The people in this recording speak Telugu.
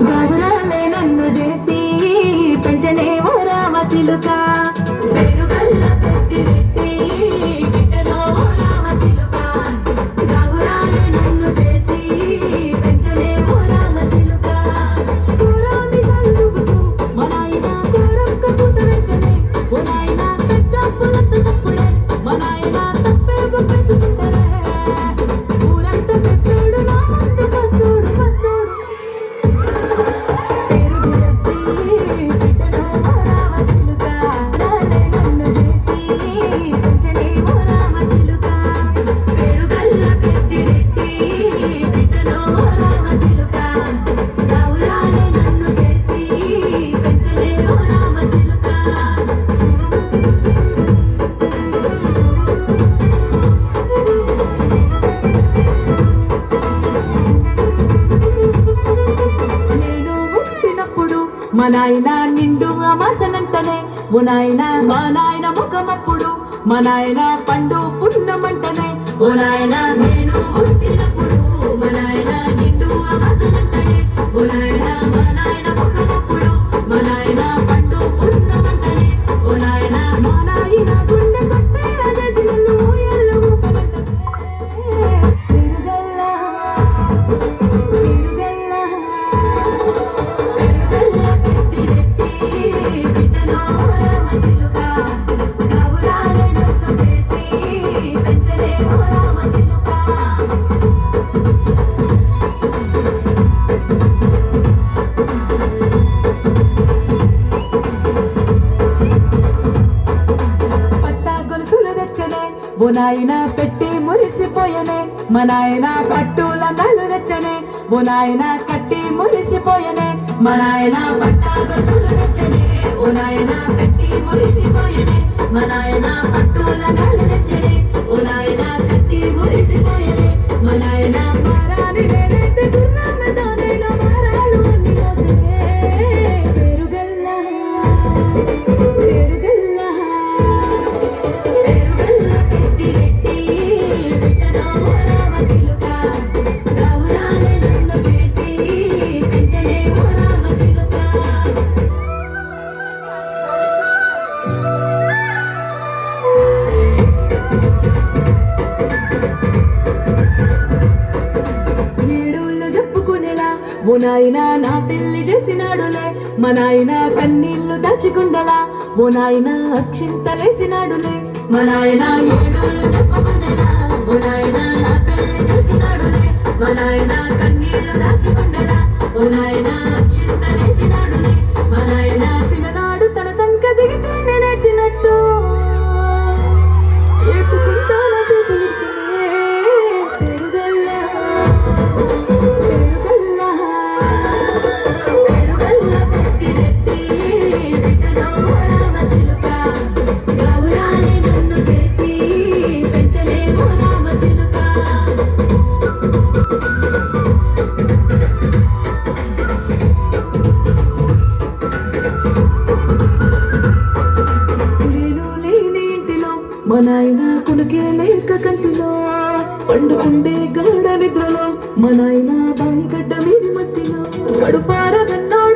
గౌరాలే నన్ను చేసి పెంచనే ఓ రామశిలుక పేరుగల్ల పెద్దిరెడ్డి బిడ్డనో ఓ రామశిలుక గౌరాలే నన్ను చేసి పెంచనే ఓ రామశిలుక కోరాని సల్లుగుతూ మా నాయన కోరక్క కూతవెత్తనే ఓ నాయన పెద్ద పులంత చప్పుడే మా నాయన తప్పే ఒప్పేసుకుంటారే ఊరంత పెద్దోడు నా ముందు బస్సోడు మా నాయన నిండు అమాసనంటనే ఓ నాయన మా నాయన ముఖమప్పుడు మా నాయన పండు పున్నమంటనే ఓ నాయన నేను పుట్టినప్పుడు మా నాయన నిండు అమాసనంటనే ఓ నాయన మా నాయన ముఖమప్పుడు మా నాయన పండు పున్నమంటనే ఓ నాయన మా నాయన గుండె కొట్టేలా చేసి నన్ను ఊయల్లో ఊపమంటనే పెరుగల్లా ఓ నాయన పెట్టి మురిసిపోయనే మా నాయన పట్టుల నలు తెచ్చనే ఓ నాయన కట్టి మురిసిపోయనే మా నాయన పట్టా గొలుసులు తెచ్చనే ఓ నాయన కట్టి మురిసిపోయనే మా నాయన పట్టుల నలు తెచ్చనే ఓ నాయన కట్టి మురిసిపోయనే మా నాయన మారాని నేనైతే గుర్రమతో నేను మారాలు అన్ని మోసనే పెరుగల్లా పెరుగల్లా ఓ నాయన నా పెళ్లి చేసినాడులే మా నాయన కన్నీళ్లు దాచికుండలా ఓ నాయన అక్షింతలేసినాడులే మా నాయన ఏడోళ్ళు చెప్పుకునేలా ఓ నాయన నా పెళ్లి చేసినాడులే మా నాయన కన్నీళ్లు దాచికుండలా ఓ నాయన అక్షింతలేసినాడులే మా నాయన సిననాడు తన సంక దిగితే నేనేడ్చినట్టు ఏడ్చుకుంటాన చేతులు మా నాయన కునుకే లేక కంటిలో పండుకుండే గాఢ నిద్రలో మా నాయన బాయి గడ్డ మీది మట్టిలో కడుపార కన్నాడు